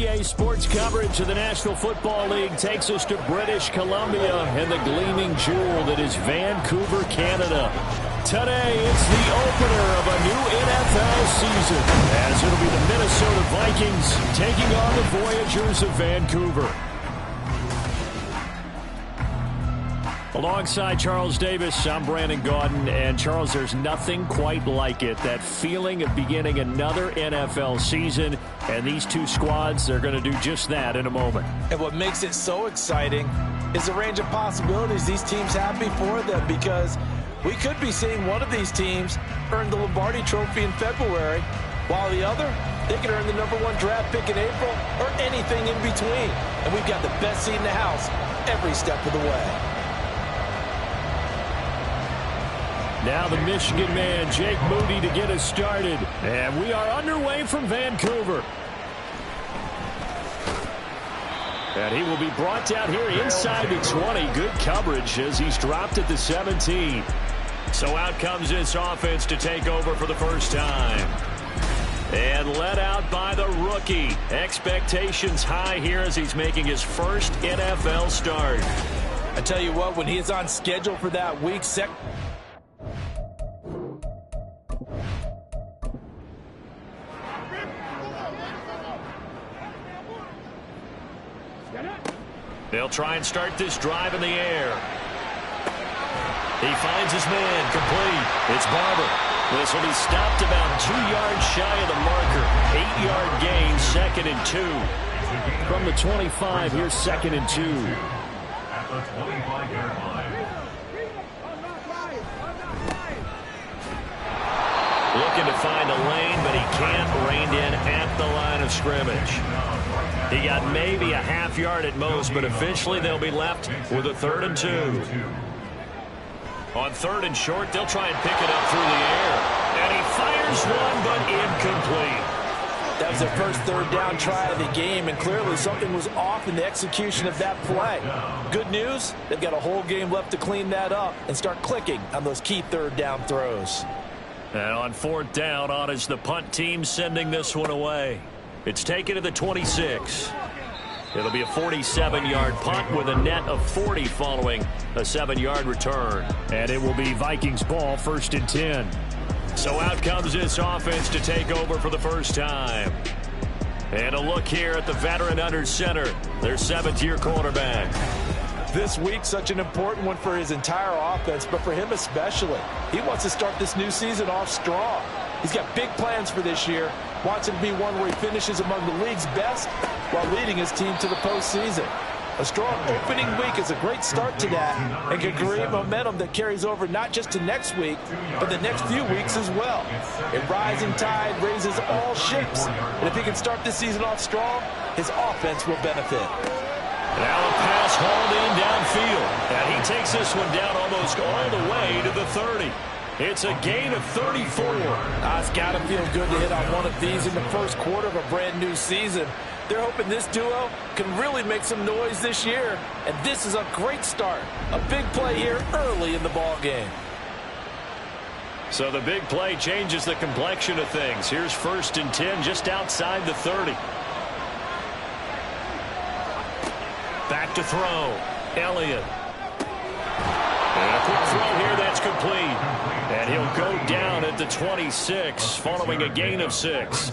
NBA sports coverage of the National Football League takes us to British Columbia and the gleaming jewel that is Vancouver, Canada. Today, it's the opener of a new NFL season, as it'll be the Minnesota Vikings taking on the Voyagers of Vancouver. Alongside Charles Davis, I'm Brandon Gaudin. And Charles, there's nothing quite like it. That feeling of beginning another NFL season. And these two squads are going to do just that in a moment. And what makes it so exciting is the range of possibilities these teams have before them, because we could be seeing one of these teams earn the Lombardi Trophy in February, while the other, they could earn the #1 draft pick in April or anything in between. And we've got the best seat in the house every step of the way. Now the Michigan man, Jake Moody, to get us started. And we are underway from Vancouver. And he will be brought down here inside the 20. Good coverage as he's dropped at the 17. So out comes this offense to take over for the first time. And led out by the rookie. Expectations high here as he's making his first NFL start. I tell you what, when he is on schedule for that week, they'll try and start this drive in the air. He finds his man, complete. It's Barber. This will be stopped about 2 yards shy of the marker. 8-yard gain, 2nd and 2. From the 25, here's 2nd and 2. At the 25-yard line. Looking to find a lane, but he can't rein in at the line of scrimmage. He got maybe a half yard at most, but officially they'll be left with a 3rd and 2. On 3rd and short, they'll try and pick it up through the air. And he fires one, but incomplete. that was their first 3rd down try of the game, and clearly something was off in the execution of that play. Good news, they've got a whole game left to clean that up and start clicking on those key 3rd down throws. And on 4th down, on is the punt team sending this one away. It's taken to the 26. It'll be a 47-yard punt with a net of 40 following a 7-yard return. And it will be Vikings ball, 1st and 10. So out comes this offense to take over for the first time. And a look here at the veteran under center, their 7th-year quarterback. This week, such an important one for his entire offense, but for him especially. He wants to start this new season off strong. He's got big plans for this year. Wants it to be one where he finishes among the league's best while leading his team to the postseason. A strong opening week is a great start to that and can create momentum that carries over not just to next week, but the next few weeks as well. A rising tide raises all ships, and if he can start this season off strong, his offense will benefit. Now a pass hauled in downfield, and he takes this one down almost all the way to the 30. It's a gain of 34. It's got to feel good to hit on one of these in the first quarter of a brand new season. They're hoping this duo can really make some noise this year, and this is a great start. A big play here early in the ball game. So the big play changes the complexion of things. Here's 1st and 10 just outside the 30. Back to throw. Elliott. And a quick throw here that's complete. And he'll go down at the 26 following a gain of 6.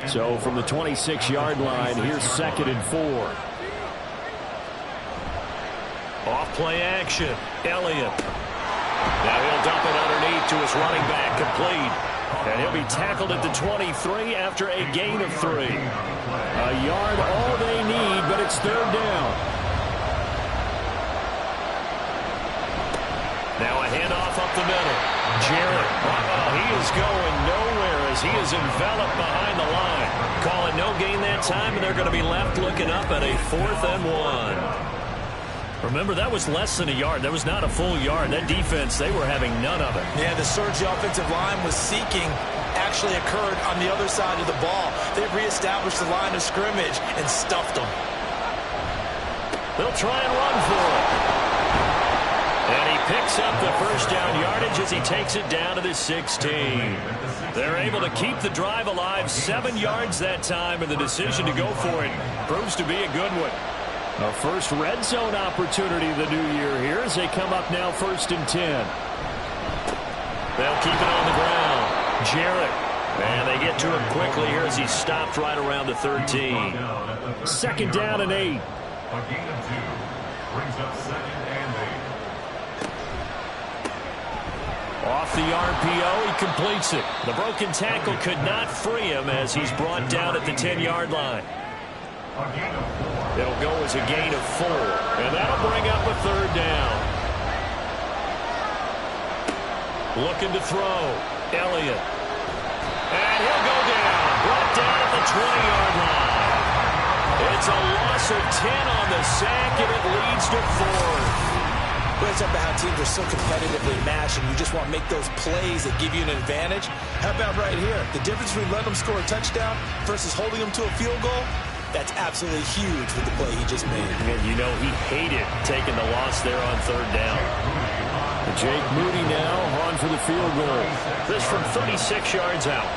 So from the 26-yard line, here's 2nd and 4. Off play action. Elliott. Now he'll dump it underneath to his running back, complete. And he'll be tackled at the 23 after a gain of 3. A yard all they need, but it's 3rd down. Now a handoff up the middle. Jarrett, he is going nowhere as he is enveloped behind the line. Calling no gain that time, and they're going to be left looking up at a 4th and 1. Remember, that was less than a yard. That was not a full yard. That defense, they were having none of it. Yeah, the surge the offensive line was seeking actually occurred on the other side of the ball. They reestablished the line of scrimmage and stuffed them. They'll try and run for it. And he Picks up the first down yardage as he takes it down to the 16. They're able to keep the drive alive, 7 yards that time, and the decision to go for it proves to be a good one. A first red zone opportunity of the new year here as they come up now 1st and 10. They'll keep it on the ground. Jarrett. And they get to him quickly here as he stopped right around the 13. 2nd down and 8. A gain of 2 brings up 2nd and 8. Off the RPO, he completes it. The broken tackle could not free him as he's brought down at the 10-yard line. A gain of 4. It'll go as a gain of 4, and that'll bring up a 3rd down. Looking to throw. Elliott. And he'll go down. Brought down at the 20-yard line. It's a loss of 10 on the sack, and it leads to 4th. It's up to how teams are so competitively matched, and you just want to make those plays that give you an advantage. How about right here? The difference between letting them score a touchdown versus holding them to a field goal, that's absolutely huge with the play he just made. And you know he hated taking the loss there on 3rd down. Jake Moody now on for the field goal. This from 36 yards out.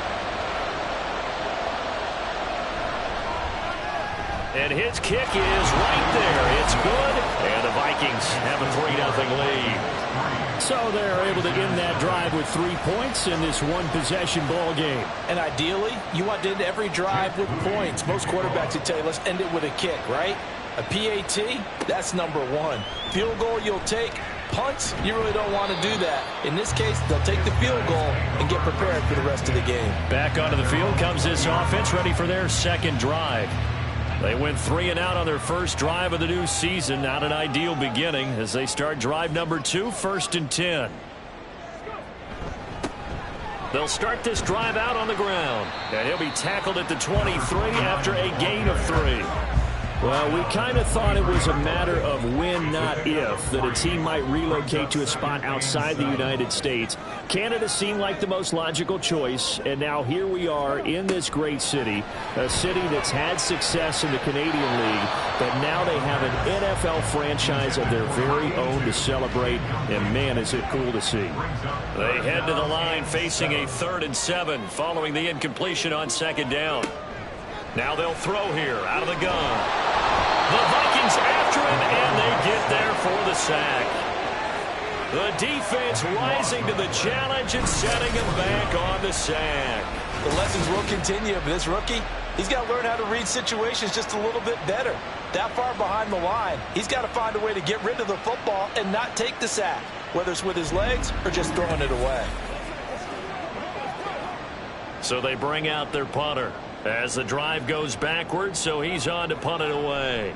And his kick is right there. It's good. And the Vikings have a 3-0 lead. So they're able to end that drive with 3 points in this one-possession ball game. And ideally, you want to end every drive with points. Most quarterbacks would tell you, let's end it with a kick, right? A PAT, that's number 1. Field goal you'll take. Punts, you really don't want to do that. In this case, they'll take the field goal and get prepared for the rest of the game. Back onto the field comes this offense, ready for their 2nd drive. They went 3 and out on their first drive of the new season. Not an ideal beginning as they start drive number 2, 1st and 10. They'll start this drive out on the ground. And he'll be tackled at the 23 after a gain of 3. Well, we kind of thought it was a matter of when, not if, that a team might relocate to a spot outside the United States. Canada seemed like the most logical choice, and now here we are in this great city, a city that's had success in the Canadian League, but now they have an NFL franchise of their very own to celebrate, and man, is it cool to see. They head to the line facing a 3rd and 7 following the incompletion on 2nd down. Now they'll throw here out of the gun. The Vikings after him, and they get there for the sack. The defense rising to the challenge and setting him back on the sack. The lessons will continue, but this rookie, he's got to learn how to read situations just a little bit better. That far behind the line, he's got to find a way to get rid of the football and not take the sack, whether it's with his legs or just throwing it away. So they bring out their punter as the drive goes backwards, so he's on to punt it away.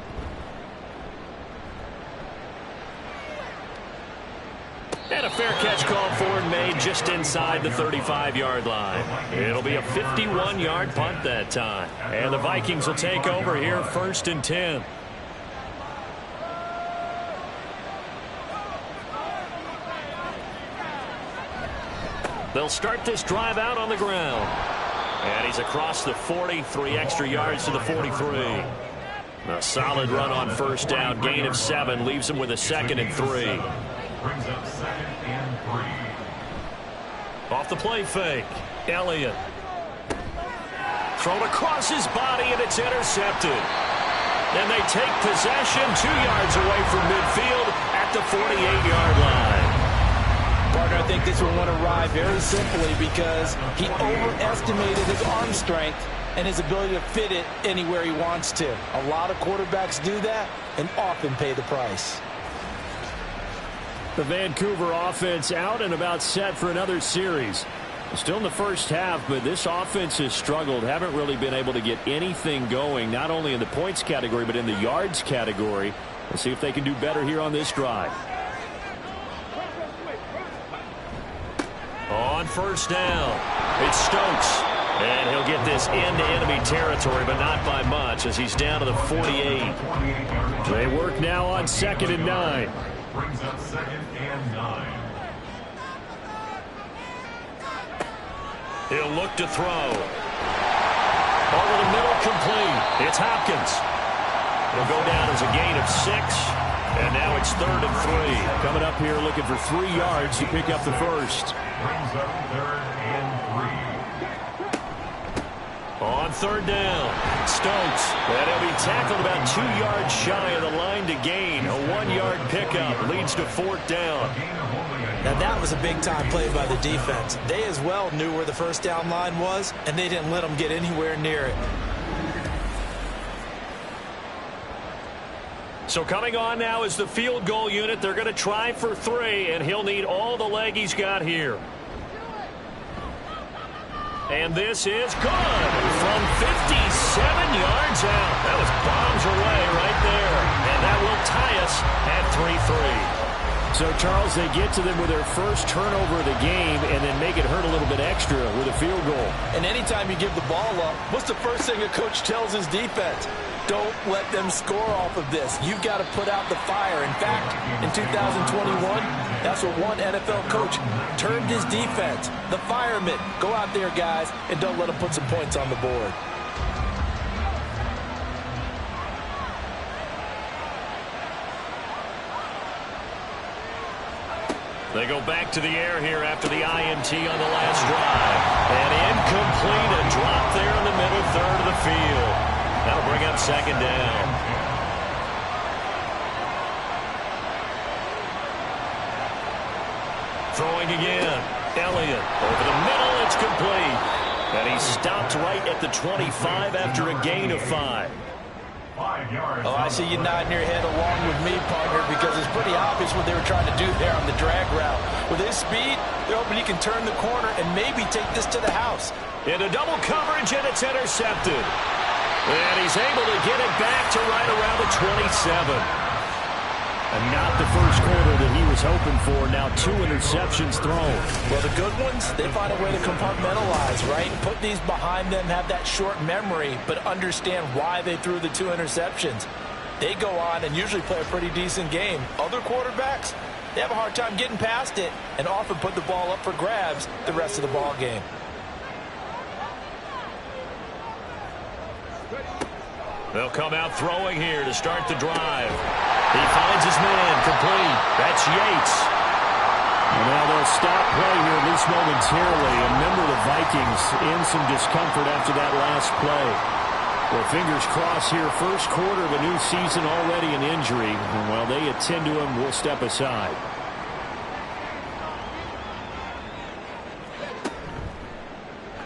And a fair catch called for and made just inside the 35-yard line. It'll be a 51-yard punt that time. And the Vikings will take over here 1st and 10. They'll start this drive out on the ground. And he's across the 40, 3 extra yards to the 43. A solid run on 1st down, gain of 7, leaves him with a 2nd and 3. Brings up 2nd and 3. Off the play fake, Elliott. Thrown across his body, and it's intercepted. And they take possession 2 yards away from midfield at the 48-yard line. Partner, I think this one went awry very simply because he overestimated his arm strength and his ability to fit it anywhere he wants to. A lot of quarterbacks do that and often pay the price. The Vancouver offense out and about set for another series. Still in the first half, but this offense has struggled. Haven't really been able to get anything going, not only in the points category, but in the yards category. We'll see if they can do better here on this drive. On 1st down, it's Stokes. And he'll get this into enemy territory, but not by much as he's down to the 48. They work now on 2nd and 9. Brings up 2nd and 9. He'll look to throw. Over the middle, complete. It's Hopkins. It'll go down as a gain of 6. And now it's 3rd and 3. Coming up here looking for 3 yards to pick up the first. Brings up 3rd and 3. On 3rd down, Stokes. And he'll be tackled about 2 yards shy of the line to gain. A 1-yard pickup leads to 4th down. Now that was a big-time play by the defense. They as well knew where the first down line was, and they didn't let them get anywhere near it. So coming on now is the field goal unit. They're going to try for 3, and he'll need all the leg he's got here. And this is good from 57 yards out. That was bombs away right there. And that will tie us at 3-3. So, Charles, they get to them with their first turnover of the game and then make it hurt a little bit extra with a field goal. And anytime you give the ball up, what's the first thing a coach tells his defense? Don't let them score off of this. You've got to put out the fire. In fact, in 2021, that's what one NFL coach termed his defense. The firemen. Go out there, guys, and don't let them put some points on the board. They go back to the air here after the INT on the last drive. And incomplete, a drop there in the middle third of the field. That'll bring up 2nd down. Throwing again. Elliott over the middle, it's complete. And he stopped right at the 25 after a gain of 5. 5 yards. Oh, I see you nodding your head along with me, partner, because it's pretty obvious what they were trying to do there on the drag route. With his speed, they're hoping he can turn the corner and maybe take this to the house. Into double coverage, and it's intercepted. And he's able to get it back to right around the 27. And not the first quarter that he was hoping for. Now 2 interceptions thrown. Well, the good ones, they find a way to compartmentalize, right? Put these behind them, have that short memory, but understand why they threw the 2 interceptions. They go on and usually play a pretty decent game. Other quarterbacks, they have a hard time getting past it and often put the ball up for grabs the rest of the ball game. They'll come out throwing here to start the drive. He finds his man complete. That's Yates. And now they'll stop play here, at least momentarily. A member of the Vikings in some discomfort after that last play. Well, fingers crossed here. First quarter of a new season, already an injury. And while they attend to him, we'll step aside.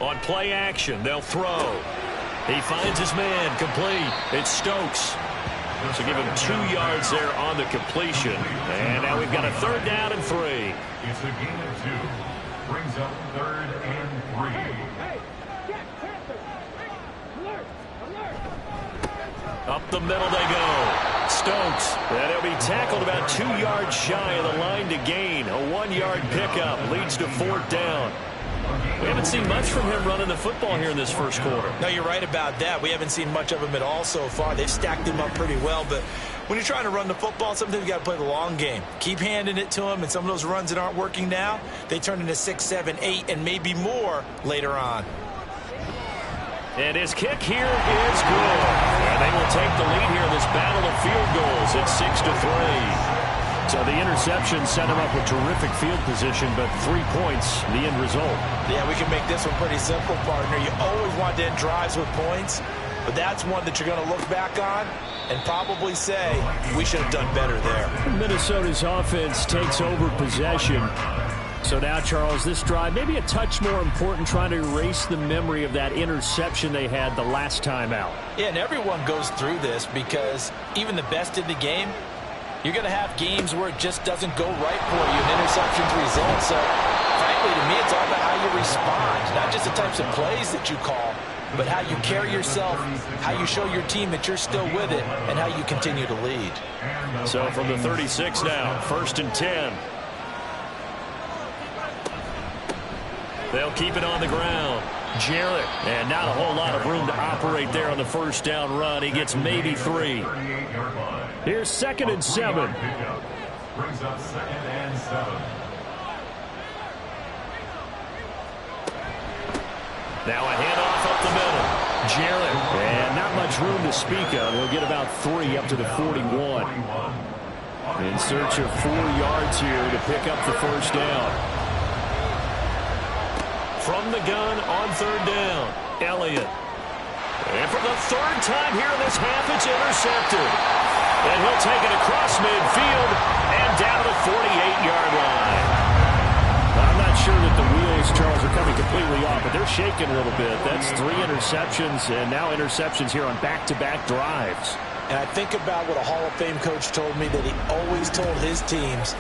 On play action, they'll throw. He finds his man complete. It's Stokes. So give him 2 yards there on the completion. And now we've got a 3rd down and 3. It's a gain of 2. Brings up 3rd and 3. Up the middle they go. Stokes. And he'll be tackled about 2 yards shy of the line to gain. A 1-yard pickup leads to 4th down. We haven't seen much from him running the football here in this first quarter. No, you're right about that. We haven't seen much of him at all so far. They've stacked him up pretty well, but when you're trying to run the football, sometimes you got to play the long game. Keep handing it to him, and some of those runs that aren't working now, they turn into 6, 7, 8, and maybe more later on. And his kick here is good. And they will take the lead here in this battle of field goals. It's 6-3. So the interception set him up with terrific field position, but 3 points, the end result. Yeah, we can make this one pretty simple, partner. You always want to end drives with points, but that's one that you're going to look back on and probably say, we should have done better there. Minnesota's offense takes over possession. So now, Charles, this drive maybe a touch more important, trying to erase the memory of that interception they had the last time out. Yeah, and everyone goes through this because even the best in the game, you're going to have games where it just doesn't go right for you and interceptions result. So, frankly, to me, it's all about how you respond, not just the types of plays that you call, but how you carry yourself, how you show your team that you're still with it, and how you continue to lead. So from the 36 now, 1st and 10. They'll keep it on the ground. Jarrett, and not a whole lot of room to operate there on the first down run. He gets maybe 3. Here's 2nd and 7. Brings up 2nd and 7. Now a handoff up the middle. Jarrett, and not much room to speak of. He'll get about 3 up to the 41. In search of 4 yards here to pick up the first down. From the gun on third down, Elliott. And for the third time here in this half, it's intercepted. And he'll take it across midfield and down to the 48-yard line. I'm not sure that the wheels, Charles, are coming completely off, but they're shaking a little bit. That's 3 interceptions, and now interceptions here on back-to-back drives. And I think about what a Hall of Fame coach told me that he always told his teams,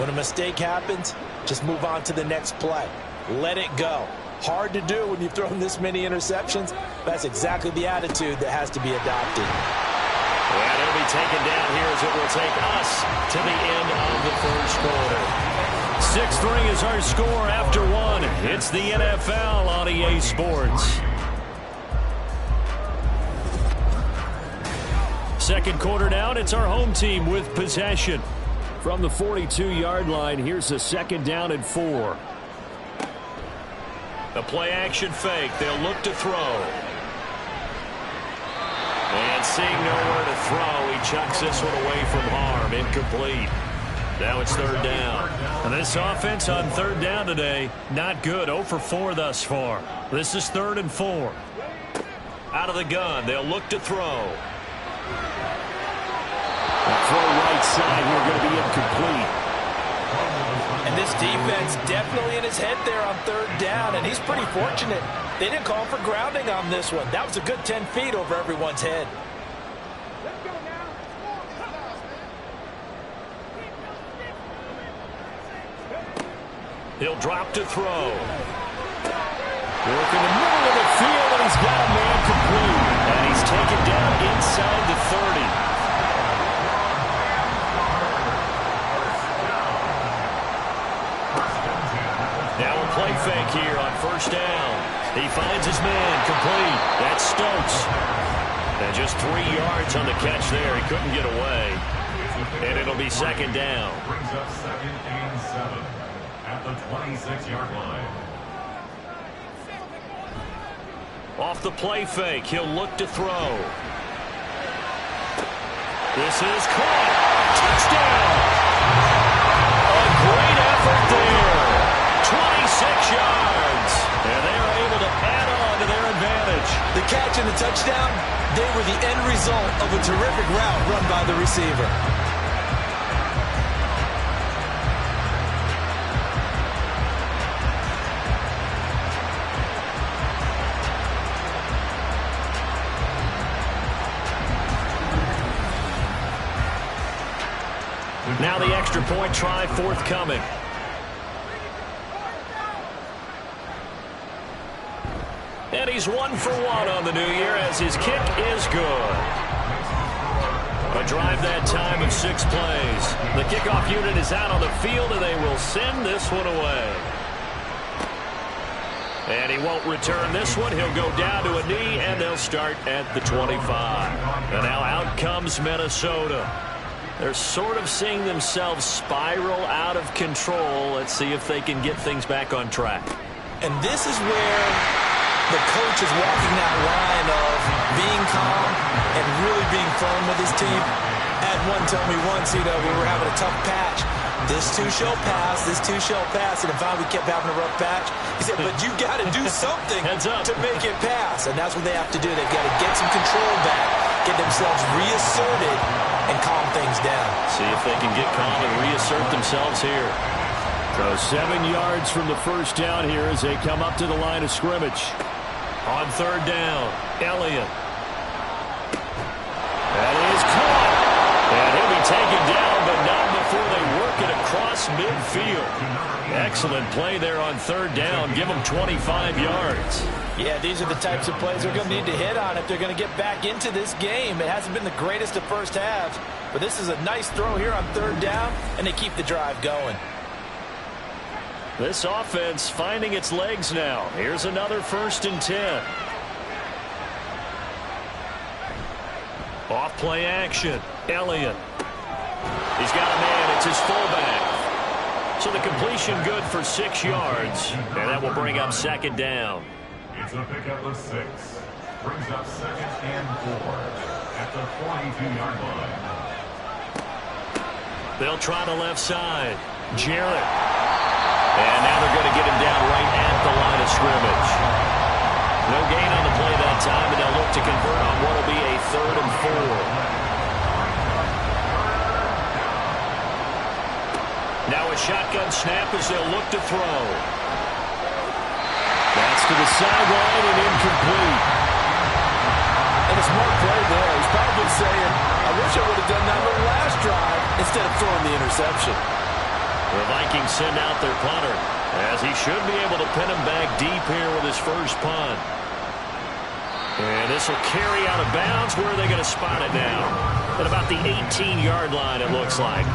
when a mistake happens, just move on to the next play. Let it go. Hard to do when you've thrown this many interceptions. That's exactly the attitude that has to be adopted. And it'll be taken down here as it will take us to the end of the first quarter. 6-3 is our score after 1. It's the NFL on EA Sports. Second quarter down, it's our home team with possession. From the 42-yard line, here's a second down and 4. The play-action fake. They'll look to throw. And seeing nowhere to throw, he chucks this one away from harm. Incomplete. Now it's third down. And this offense on third down today, not good. 0 for 4 thus far. This is 3rd and 4. Out of the gun. They'll look to throw. That throw right side here going to be incomplete. And this defense definitely in his head there on third down, and he's pretty fortunate. They didn't call for grounding on this one. That was a good 10 feet over everyone's head. He'll drop to throw. Work in the middle of the field, and he's got a man complete. And he's taken down inside the 30. Play fake here on first down. He finds his man complete. That's Stokes. And just 3 yards on the catch there. He couldn't get away. And it'll be second down. Brings up 2nd and 7 at the 26-yard line. Off the play fake, he'll look to throw. This is caught. Touchdown. A great effort there. 26 yards. And they are able to add on to their advantage. The catch and the touchdown, they were the end result of a terrific route run by the receiver. Now the extra point try forthcoming. And he's 1 for 1 on the new year as his kick is good. A drive that time of 6 plays. The kickoff unit is out on the field, and they will send this one away. And he won't return this one. He'll go down to a knee, and they'll start at the 25. And now out comes Minnesota. They're sort of seeing themselves spiral out of control. Let's see if they can get things back on track. And this is where the coach is walking that line of being calm and really being firm with his team. I had one tell me once, we were having a tough patch. This too shall pass, this too shall pass. And if we kept having a rough patch, he said, but you got to do something to make it pass. And that's what they have to do. They've got to get some control back, get themselves reasserted, and calm things down. See if they can get calm and reassert themselves here. So 7 yards from the first down here as they come up to the line of scrimmage. On third down, Elliott. That is caught. And he'll be taken down, but not before they work it across midfield. Excellent play there on third down. Give them 25 yards. Yeah, these are the types of plays they're going to need to hit on if they're going to get back into this game. It hasn't been the greatest of first halves, but this is a nice throw here on third down, and they keep the drive going. This offense finding its legs now. Here's another 1st and 10. Off play action. Elliott. He's got a man. It's his fullback. So the completion good for 6 yards. And that will bring up second down. It's a pickup of 6. Brings up 2nd and 4 at the 42-yard line. They'll try the left side. Jarrett. And now they're going to get him down right at the line of scrimmage. No gain on the play that time, and they'll look to convert on what will be a 3rd and 4. Now a shotgun snap as they'll look to throw. That's to the sideline and incomplete. And a smart play there. He's probably saying, I wish I would have done that on the last drive instead of throwing the interception. The Vikings send out their punter, as he should be able to pin him back deep here with his first punt. And this will carry out of bounds. Where are they going to spot it now? At about the 18-yard line, it looks like.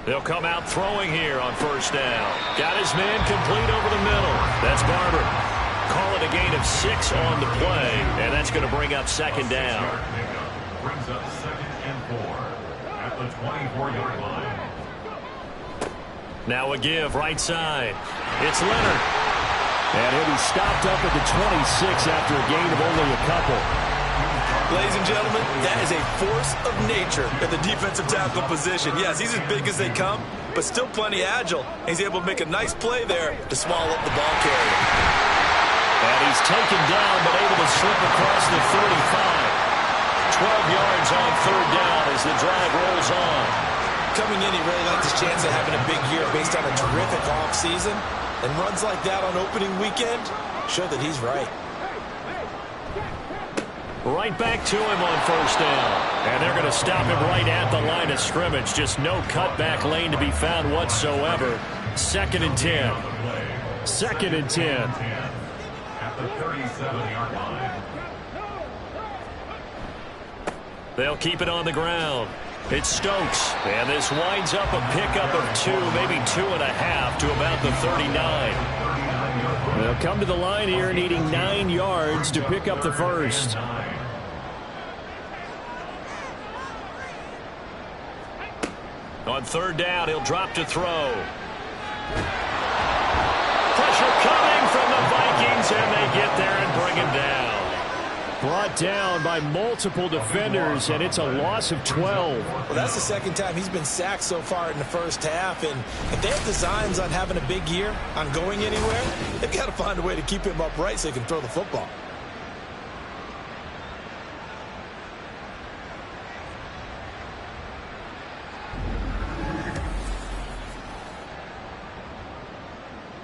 They'll come out throwing here on first down. Got his man complete over the middle. That's Barber. Call it a gain of 6 on the play, and that's going to bring up second down. Brings up 2nd and 4 at the 24-yard line. Now a give right side. It's Leonard. And he'll be stopped up at the 26 after a gain of only a couple. Ladies and gentlemen, that is a force of nature at the defensive tackle position. Yes, he's as big as they come, but still plenty agile. He's able to make a nice play there to swallow up the ball carrier. And he's taken down, but able to slip across the 35. 12 yards on 3rd down as the drive rolls on. Coming in, he really likes his chance of having a big year based on a terrific offseason. And runs like that on opening weekend show that he's right. Right back to him on first down. And they're going to stop him right at the line of scrimmage. Just no cutback lane to be found whatsoever. 2nd and 10. 2nd and 10. At the 37-yard line. They'll keep it on the ground. It's Stokes. And this winds up a pickup of 2, maybe 2.5 to about the 39. They'll come to the line here needing 9 yards to pick up the first. On 3rd down, he'll drop to throw. Pressure coming from the Vikings, and they get there and bring him down. Brought down by multiple defenders, and it's a loss of 12. Well, that's the second time he's been sacked so far in the first half, and if they have designs on having a big year, on going anywhere, they've got to find a way to keep him upright so he can throw the football.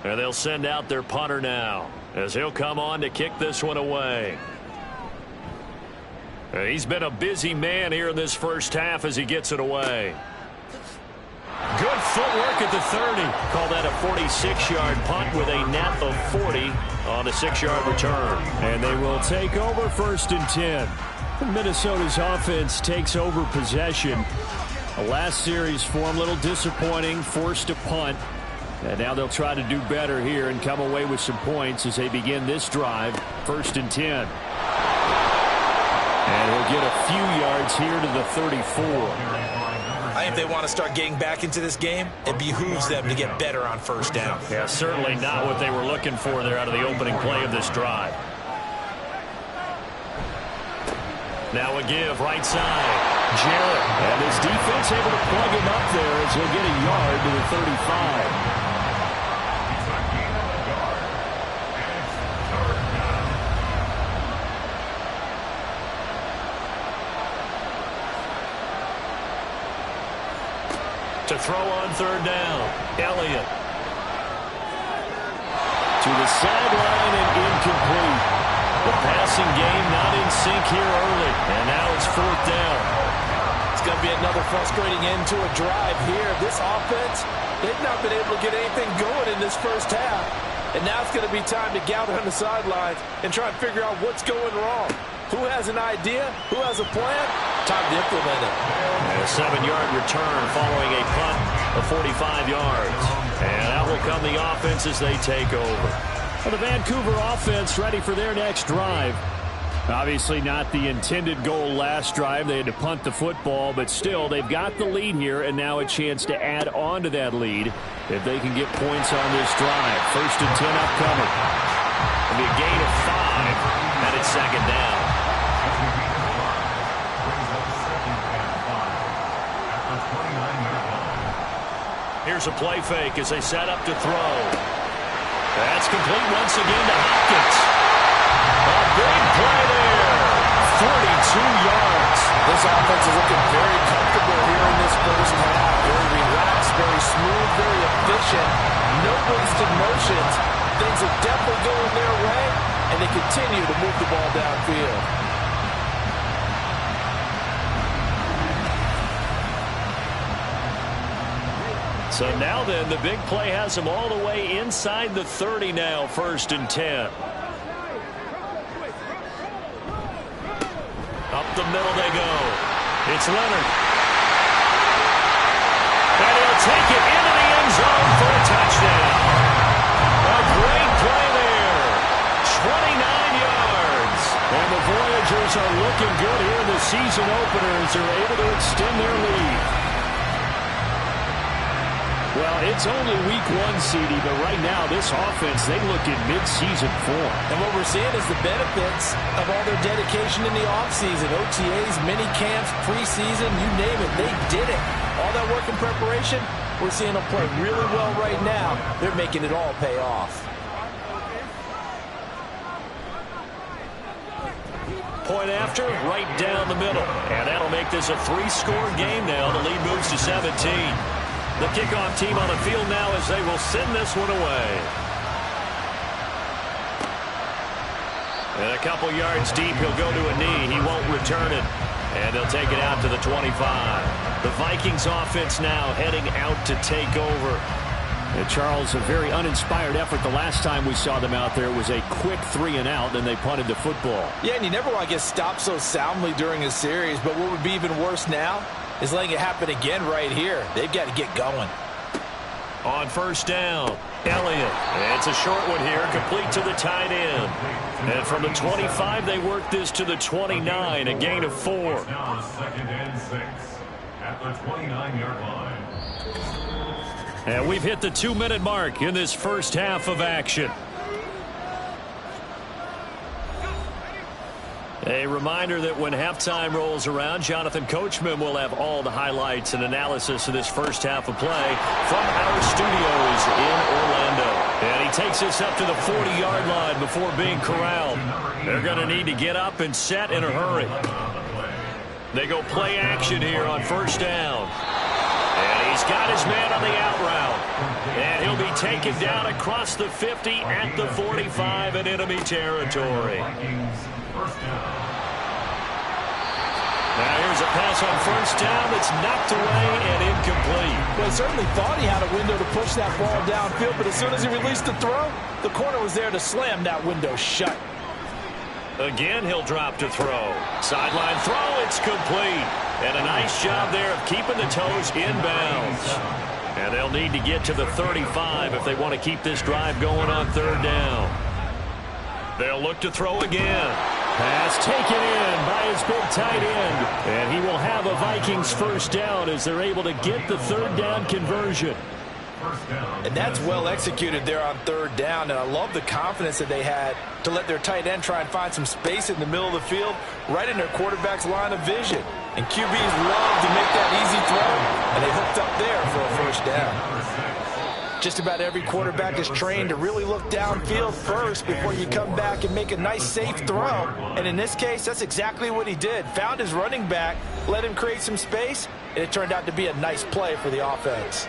And they'll send out their punter now as he'll come on to kick this one away. He's been a busy man here in this first half as he gets it away. Good footwork at the 30. Call that a 46-yard punt with a net of 40 on a 6-yard return. And they will take over 1st and 10. Minnesota's offense takes over possession. The last series for him, a little disappointing, forced a punt. And now they'll try to do better here and come away with some points as they begin this drive. 1st and 10. And he'll get a few yards here to the 34. I think if they want to start getting back into this game, it behooves them to get better on first down. Yeah, certainly not what they were looking for there out of the opening play of this drive. Now a give right side. Jarrett. And his defense able to plug him up there as he'll get a yard to the 35. To throw on 3rd down. Elliott. To the sideline and incomplete. The passing game not in sync here early. And now it's 4th down. It's going to be another frustrating end to a drive here. This offense, they've not been able to get anything going in this first half. And now it's going to be time to gather on the sidelines and try and figure out what's going wrong. Who has an idea? Who has a plan? Time to implement it. And a 7-yard return following a punt of 45 yards. And out will come the offense as they take over. Well, the Vancouver offense ready for their next drive. Obviously not the intended goal last drive. They had to punt the football, but still, they've got the lead here, and now a chance to add on to that lead if they can get points on this drive. 1st and 10 upcoming. It'll be a gain of 5, and it's 2nd down. Here's a play fake as they set up to throw. That's complete once again to Hopkins. A big play there. 42 yards. This offense is looking very comfortable here in this first half. Very relaxed, very smooth, very efficient. No wasted motions. Things are definitely going their way, and they continue to move the ball downfield. So now then, the big play has them all the way inside the 30 now, 1st and 10. Up the middle they go. It's Leonard. And he'll take it into the end zone for a touchdown. A great play there. 29 yards. And the Voyagers are looking good here in the season opener as they're able to extend their lead. Well, it's only week 1, CD, but right now this offense, they look in mid-season form. And what we're seeing is the benefits of all their dedication in the offseason. OTAs, mini camps, preseason, you name it, they did it. All that work in preparation, we're seeing them play really well right now. They're making it all pay off. Point after, right down the middle. And that'll make this a 3-score game now. The lead moves to 17. The kickoff team on the field now as they will send this one away. And a couple yards deep, he'll go to a knee. He won't return it. And they'll take it out to the 25. The Vikings offense now heading out to take over. And Charles, a very uninspired effort. The last time we saw them out there was a quick 3-and-out, and they punted the football. Yeah, and you never want to get stopped so soundly during a series, but what would be even worse now is letting it happen again right here. They've got to get going. On 1st down, Elliott. It's a short one here, complete to the tight end. And from the 25, they work this to the 29, a gain of 4. Now 2nd and 6 at the 29-yard line. And we've hit the 2-minute mark in this first half of action. A reminder that when halftime rolls around, Jonathan Coachman will have all the highlights and analysis of this first half of play from our studios in Orlando. And he takes us up to the 40-yard line before being corralled. They're going to need to get up and set in a hurry. They go play action here on 1st down. And he's got his man on the out route. And he'll be taken down across the 50 at the 45 in enemy territory. Now here's a pass on 1st down that's knocked away and incomplete. Well, he certainly thought he had a window to push that ball downfield, but as soon as he released the throw, the corner was there to slam that window shut. Again, he'll drop to throw. Sideline throw, it's complete. And a nice job there of keeping the toes inbounds. And they'll need to get to the 35 if they want to keep this drive going on 3rd down. They'll look to throw again. Pass taken in by his big tight end. And he will have a Vikings 1st down as they're able to get the 3rd down conversion. And that's well executed there on 3rd down. And I love the confidence that they had to let their tight end try and find some space in the middle of the field, right in their quarterback's line of vision. And QBs love to make that easy throw, and they hooked up there for a 1st down. Just about every quarterback is trained to really look downfield first before you come back and make a nice, safe throw. And in this case, that's exactly what he did. Found his running back, let him create some space, and it turned out to be a nice play for the offense.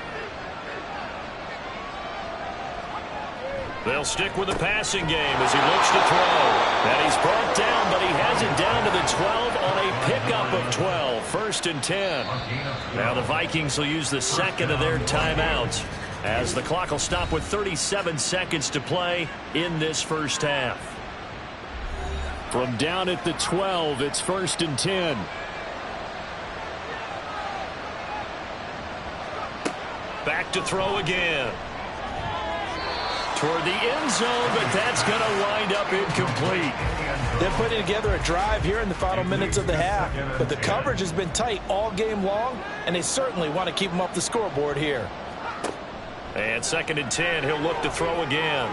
They'll stick with the passing game as he looks to throw. And he's brought down, but he has it down to the 12 on a pickup of 12. 1st and 10. Now the Vikings will use the 2nd of their timeouts, as the clock will stop with 37 seconds to play in this first half. From down at the 12, it's 1st and 10. Back to throw again. toward the end zone, but that's going to wind up incomplete. They're putting together a drive here in the final minutes of the half, but the coverage has been tight all game long, and they certainly want to keep them off the scoreboard here. And 2nd and 10, he'll look to throw again.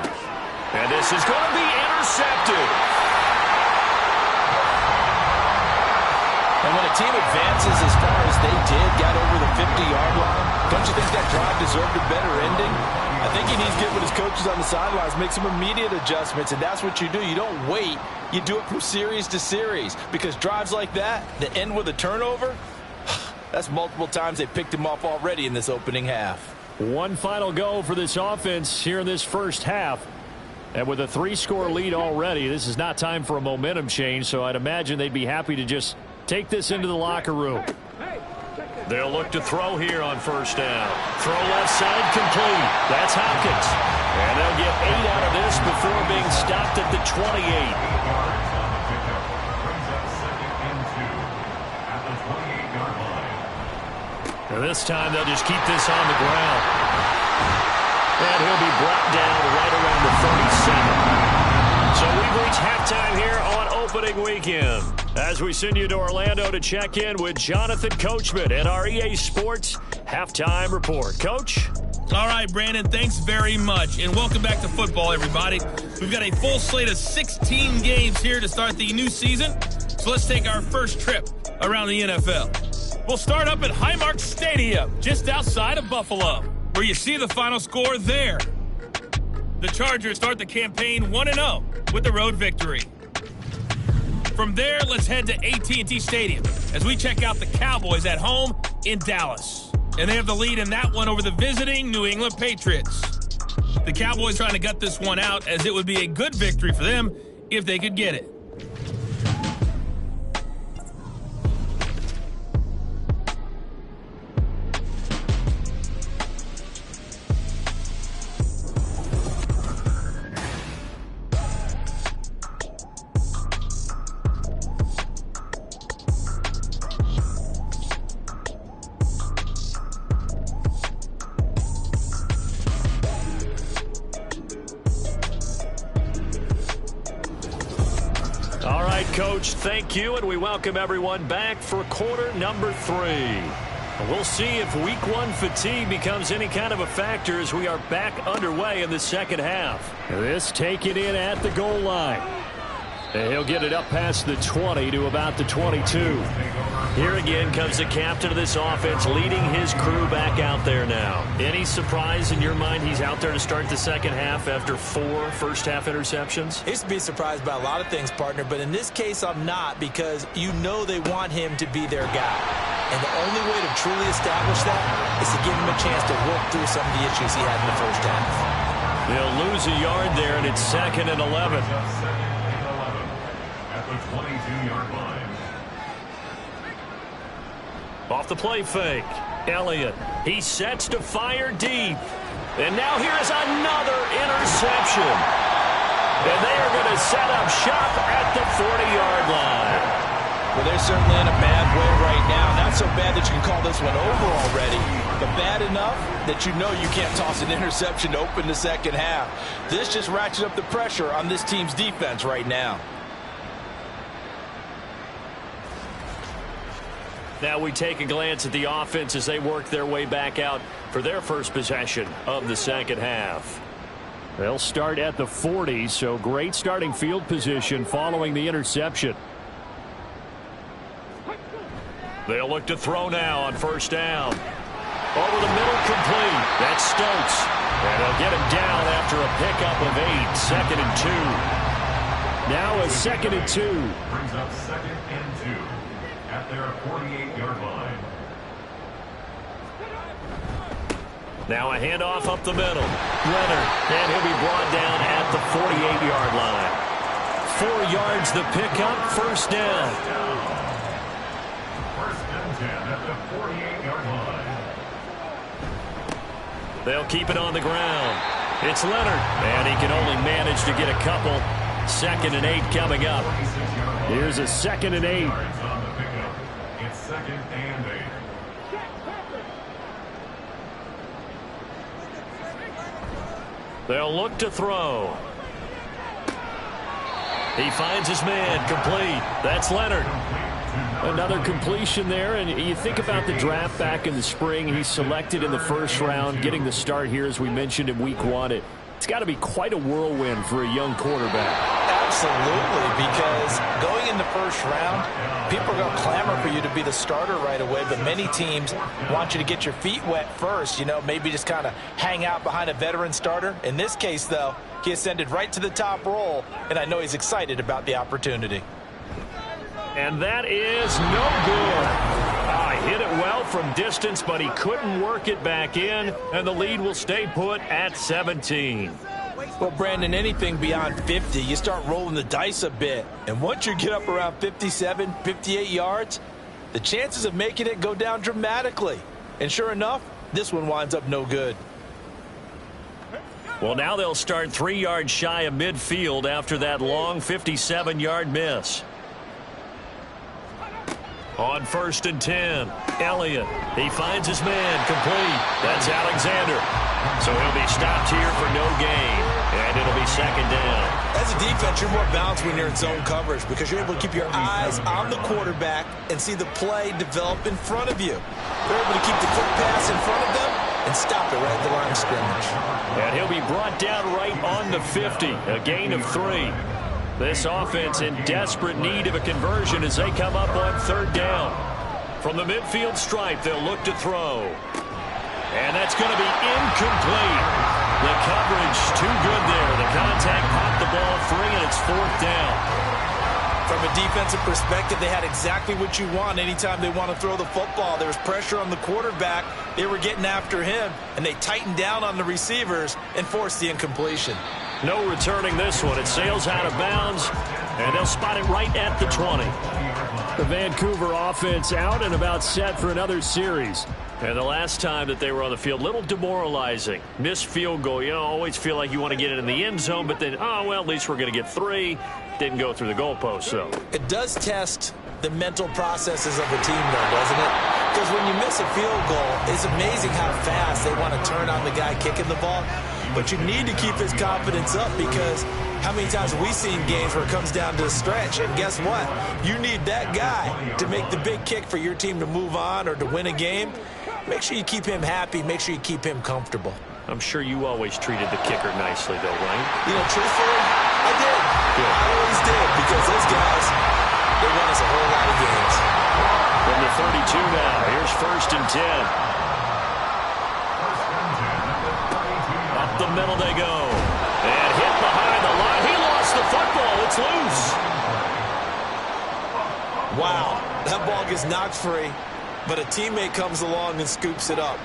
And this is going to be intercepted. And when a team advances as far as they did, got over the 50-yard line, don't you think that drive deserved a better ending? I think he needs to get with his coaches on the sidelines, make some immediate adjustments, and that's what you do. You don't wait. You do it from series to series, because drives like that end with a turnover, that's multiple times they picked him off already in this opening half. One final go for this offense here in this first half. And with a 3-score lead already, this is not time for a momentum change, so I'd imagine they'd be happy to just take this into the locker room. They'll look to throw here on 1st down. Throw left side complete. That's Hopkins. And they'll get 8 out of this before being stopped at the 28. And this time they'll just keep this on the ground. And he'll be brought down right around the 37. So we've reached halftime here on opening weekend, as we send you to Orlando to check in with Jonathan Coachman at our EA Sports Halftime Report. Coach? All right, Brandon, thanks very much. And welcome back to football, everybody. We've got a full slate of 16 games here to start the new season. So let's take our first trip around the NFL. We'll start up at Highmark Stadium, just outside of Buffalo, where you see the final score there. The Chargers start the campaign 1-0 with the road victory. From there, let's head to AT&T Stadium as we check out the Cowboys at home in Dallas. And they have the lead in that one over the visiting New England Patriots. The Cowboys trying to gut this one out, as it would be a good victory for them if they could get it. Coach, thank you, and we welcome everyone back for quarter number 3. We'll see if week 1 fatigue becomes any kind of a factor as we are back underway in the second half. This taken in at the goal line. And he'll get it up past the 20 to about the 22. Here again comes the captain of this offense, leading his crew back out there now. Any surprise in your mind he's out there to start the second half after 4 first-half interceptions? He's to be surprised by a lot of things, partner, but in this case I'm not, because you know they want him to be their guy. And the only way to truly establish that is to give him a chance to work through some of the issues he had in the first half. They'll lose a yard there, and it's 2nd and 11. At the 22-yard line. Off the play fake, Elliott. He sets to fire deep. And now here's another interception. And they are going to set up shop at the 40-yard line. Well, they're certainly in a bad way right now. Not so bad that you can call this one over already, but bad enough that you know you can't toss an interception to open the second half. This just ratchets up the pressure on this team's defense right now. Now we take a glance at the offense as they work their way back out for their first possession of the second half. They'll start at the 40, so great starting field position following the interception. They'll look to throw now on 1st down. Over the middle, complete. That's Stokes. And they'll get him down after a pickup of 8. 2nd and 2. Now a 2nd and 2. Brings up 2nd and 2. At their 48-yard line. Now a handoff up the middle. Leonard, and he'll be brought down at the 48-yard line. 4 yards the pickup, 1st down. 1st and 10 at the 48-yard line. They'll keep it on the ground. It's Leonard, and he can only manage to get a couple. 2nd and 8 coming up. Here's a 2nd and 8. It's 2nd and 8. They'll look to throw. He finds his man, complete. That's Leonard. Another completion there, and you think about the draft back in the spring. He's selected in the first round, getting the start here, as we mentioned in week 1. It's got to be quite a whirlwind for a young quarterback. Absolutely, because going in the first round, people are going to clamor for you to be the starter right away, but many teams want you to get your feet wet first, maybe just kind of hang out behind a veteran starter. In this case, though, he ascended right to the top roll, and I know he's excited about the opportunity. And that is no good. Hit it well from distance, but he couldn't work it back in, and the lead will stay put at 17. Well, Brandon, anything beyond 50, you start rolling the dice a bit. And once you get up around 57, 58 yards, the chances of making it go down dramatically. And sure enough, this one winds up no good. Well, now they'll start 3 yards shy of midfield after that long 57-yard miss. On 1st and 10, Elliott. He finds his man, complete. That's Alexander. So he'll be stopped here for no gain, and it'll be 2nd down. As a defense, you're more balanced when you're in zone coverage because you're able to keep your eyes on the quarterback and see the play develop in front of you. You're able to keep the quick pass in front of them and stop it right at the line of scrimmage. And he'll be brought down right on the 50, a gain of 3. This offense in desperate need of a conversion as they come up on 3rd down. From the midfield stripe, they'll look to throw. And that's going to be incomplete. The coverage too good there. The contact popped the ball free, and it's 4th down. From a defensive perspective, they had exactly what you want anytime they want to throw the football. There was pressure on the quarterback. They were getting after him, and they tightened down on the receivers and forced the incompletion. No returning this one. It sails out of bounds, and they'll spot it right at the 20. The Vancouver offense out and about set for another series. And the last time that they were on the field, little demoralizing. Missed field goal. Always feel like you want to get it in the end zone, but then, at least we're going to get 3. Didn't go through the goalpost, though. It does test the mental processes of the team, though, doesn't it? Because when you miss a field goal, it's amazing how fast they want to turn on the guy kicking the ball. But you need to keep his confidence up because how many times have we seen games where it comes down to a stretch? And guess what? You need that guy to make the big kick for your team to move on or to win a game. Make sure you keep him happy. Make sure you keep him comfortable. I'm sure you always treated the kicker nicely, though, right? Truthfully, I did. Good. I always did because those guys, they won us a whole lot of games. From the 32 now, here's 1st and 10. Up the middle they go. And hit behind the line. He lost the football. It's loose. Wow, that ball gets knocked free, but a teammate comes along and scoops it up.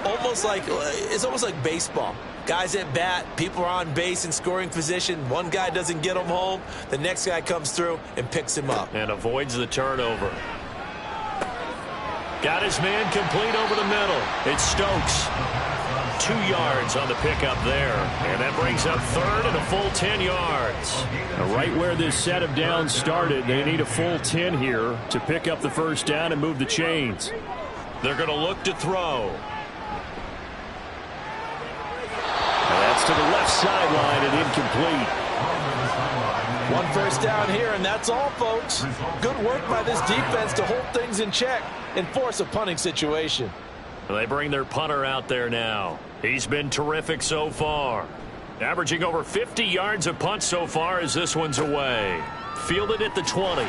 It's almost like baseball. Guys at bat, people are on base in scoring position. One guy doesn't get him home. The next guy comes through and picks him up. And avoids the turnover. Got his man complete over the middle. It's Stokes. 2 yards on the pickup there. And that brings up 3rd and a full 10 yards. Right where this set of downs started, they need a full 10 here to pick up the 1st down and move the chains. They're going to look to throw. And that's to the left sideline and incomplete. 1 first down here, and that's all, folks. Good work by this defense to hold things in check and force a punting situation. They bring their punter out there now. He's been terrific so far. Averaging over 50 yards a punt so far as this one's away. Fielded at the 20.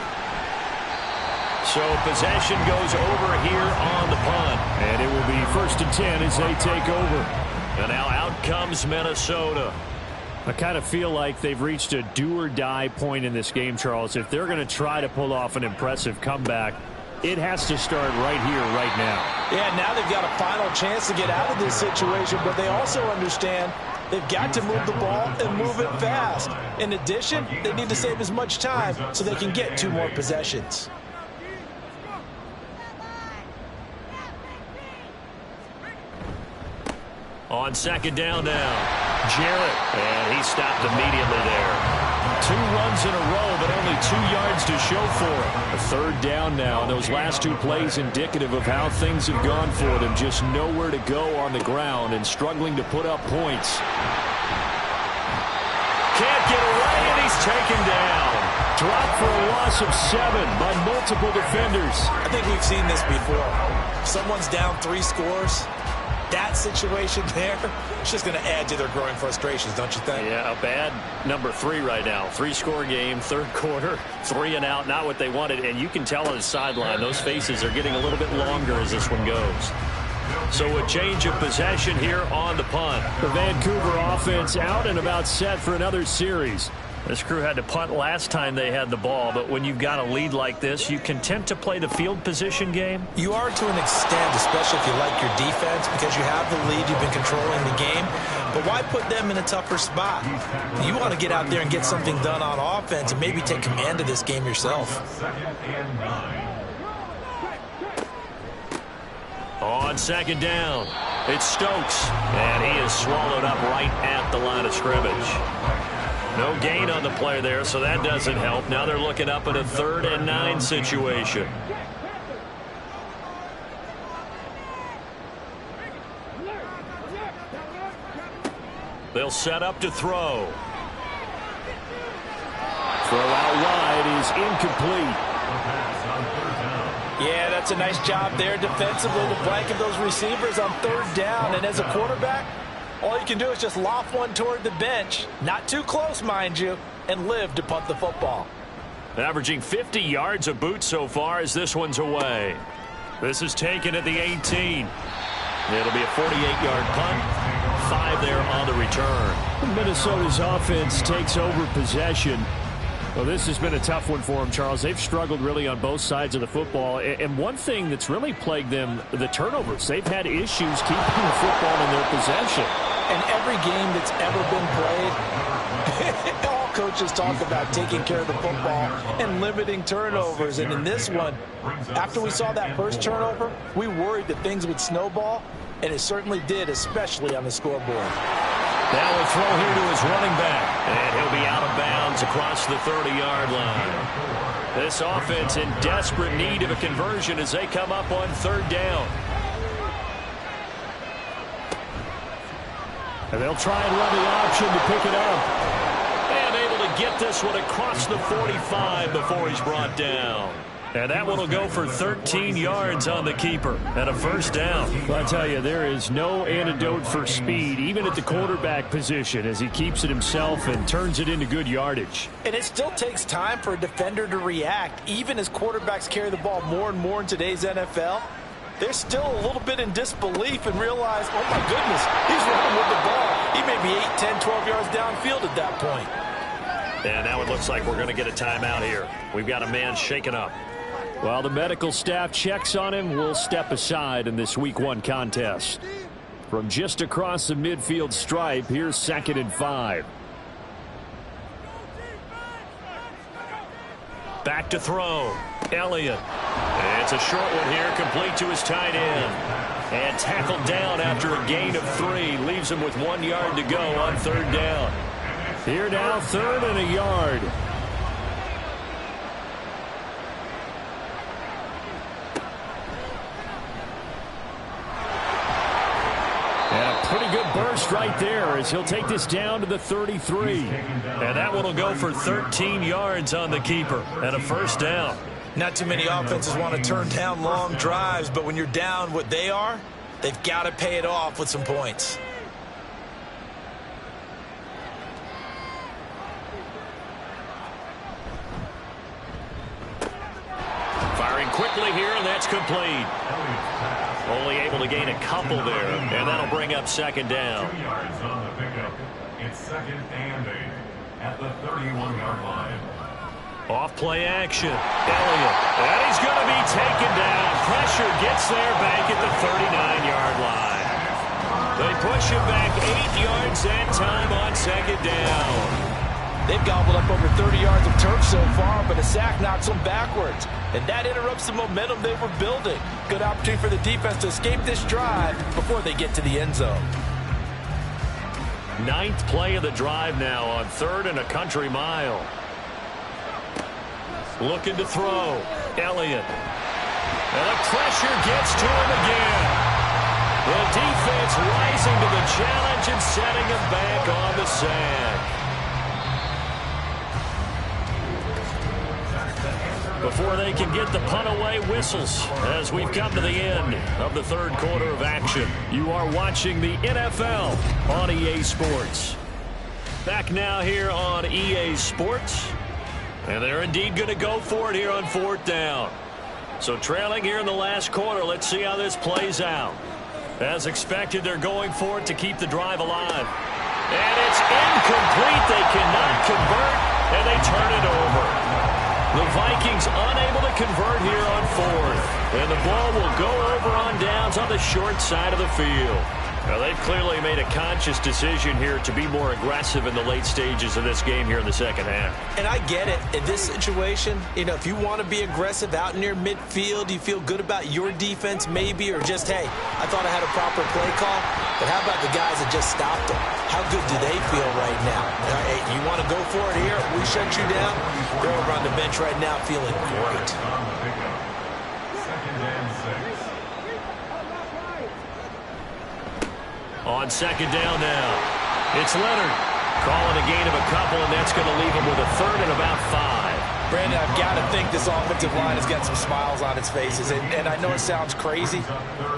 So possession goes over here on the punt. And it will be 1st and 10 as they take over. And now out comes Minnesota. I kind of feel like they've reached a do-or-die point in this game, Charles. If they're going to try to pull off an impressive comeback, it has to start right here, right now. Yeah, now they've got a final chance to get out of this situation, but they also understand they've got to move the ball and move it fast. In addition, they need to save as much time so they can get 2 more possessions. On 2nd down now. Jarrett, and he stopped immediately there. 2 runs in a row, but only 2 yards to show for it. A 3rd down now, and those last 2 plays indicative of how things have gone for them. Just nowhere to go on the ground and struggling to put up points. taken down. Dropped for a loss of 7 by multiple defenders. I think we've seen this before. Someone's down 3 scores. That situation there, it's just going to add to their growing frustrations, don't you think? Yeah, a bad number 3 right now. 3-score game, third quarter, 3 and out, not what they wanted. And you can tell on the sideline, those faces are getting a little bit longer as this one goes. So a change of possession here on the punt. The Vancouver offense out and about set for another series. This crew had to punt last time they had the ball, but when you've got a lead like this, you content to play the field position game? You are to an extent, especially if you like your defense, because you have the lead, you've been controlling the game. But why put them in a tougher spot? You want to get out there and get something done on offense and maybe take command of this game yourself. On second down, it's Stokes, and he is swallowed up right at the line of scrimmage. No gain on the play there, so that doesn't help. Now they're looking up at a 3rd and 9 situation. They'll set up to throw. Throw out wide is incomplete. Yeah, that's a nice job there defensively to blanket those receivers on 3rd down. And as a quarterback, all you can do is just loft one toward the bench. Not too close, mind you, and live to punt the football. Averaging 50 yards a boot so far as this one's away. This is taken at the 18. It'll be a 48-yard punt. 5 there on the return. Minnesota's offense takes over possession. Well, this has been a tough one for them, Charles. They've struggled really on both sides of the football. And one thing that's really plagued them, the turnovers. They've had issues keeping the football in their possession. And every game that's ever been played, all coaches talk about taking care of the football and limiting turnovers. And in this one, after we saw that first turnover, we worried that things would snowball, and it certainly did, especially on the scoreboard. Now a throw here to his running back, and he'll be out of bounds across the 30-yard line. This offense in desperate need of a conversion as they come up on 3rd down. And they'll try and run the option to pick it up. And able to get this one across the 45 before he's brought down. And that one will go for 13 yards on the keeper and a 1st down. Well, I tell you, there is no antidote for speed, even at the quarterback position, as he keeps it himself and turns it into good yardage. And it still takes time for a defender to react. Even as quarterbacks carry the ball more and more in today's NFL, they're still a little bit in disbelief and realize, oh, my goodness, he's running with the ball. He may be 8, 10, 12 yards downfield at that point. And now it looks like we're going to get a timeout here. We've got a man shaken up. While the medical staff checks on him, we'll step aside in this Week 1 contest. From just across the midfield stripe, here's 2nd and 5. Back to throw. Elliott. It's a short one here, complete to his tight end. And tackled down after a gain of 3. Leaves him with 1 yard to go on 3rd down. Here now, 3rd and a yard. And a pretty good burst right there as he'll take this down to the 33. And that one will go for 13 yards on the keeper and a 1st down. Not too many offenses want to turn down long drives, but when you're down what they are, they've got to pay it off with some points. Firing quickly here, and that's complete. Only able to gain a couple there, and that'll bring up 2nd down. 2 yards on the pickup. It's 2nd and 8 at the 31-yard line. Off play action. Elliott. And he's going to be taken down. Pressure gets there back at the 39-yard line. They push him back 8 yards that time on 2nd down. They've gobbled up over 30 yards of turf so far, but a sack knocks them backwards. And that interrupts the momentum they were building. Good opportunity for the defense to escape this drive before they get to the end zone. 9th play of the drive now on 3rd and a country mile. Looking to throw. Elliott. And the pressure gets to him again. The defense rising to the challenge and setting him back on the sack. before they can get the punt away whistles as we've come to the end of the third quarter of action. You are watching the NFL on EA Sports. Back now here on EA Sports. And they're indeed going to go for it here on fourth down. So trailing here in the last quarter, let's see how this plays out. As expected, they're going for it to keep the drive alive. And it's incomplete. They cannot convert, and they turn it over. The Vikings unable to convert here on fourth. And the ball will go over on downs on the short side of the field. Now, they've clearly made a conscious decision here to be more aggressive in the late stages of this game here in the second half. And I get it. In this situation, if you want to be aggressive out near midfield, you feel good about your defense maybe, or just, hey, I thought I had a proper play call. But how about the guys that just stopped them? How good do they feel right now? Hey, you want to go for it here? We shut you down? They're over on the bench right now feeling great. Second and 6. On second down now, it's Leonard calling a gain of a couple, and that's going to leave him with a third and about 5. Brandon, I've got to think this offensive line has got some smiles on its faces, and I know it sounds crazy,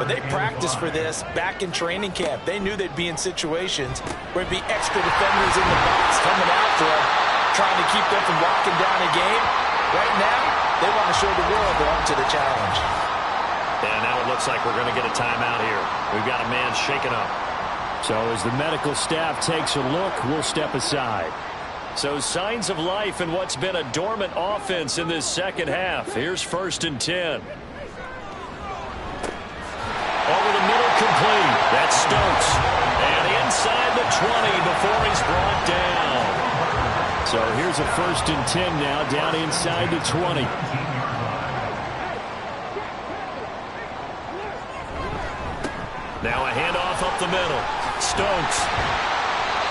but they practiced for this back in training camp. They knew they'd be in situations where it'd be extra defenders in the box coming after them, trying to keep them from locking down a game. Right now, they want to show the world they're up to the challenge. And now it looks like we're going to get a timeout here. We've got a man shaken up. So as the medical staff takes a look, we'll step aside. So signs of life in what's been a dormant offense in this second half. Here's 1st and 10. Over the middle, complete. That's Stokes. And inside the 20 before he's brought down. So here's a 1st and 10 now, down inside the 20. Now a handoff up the middle. Stokes.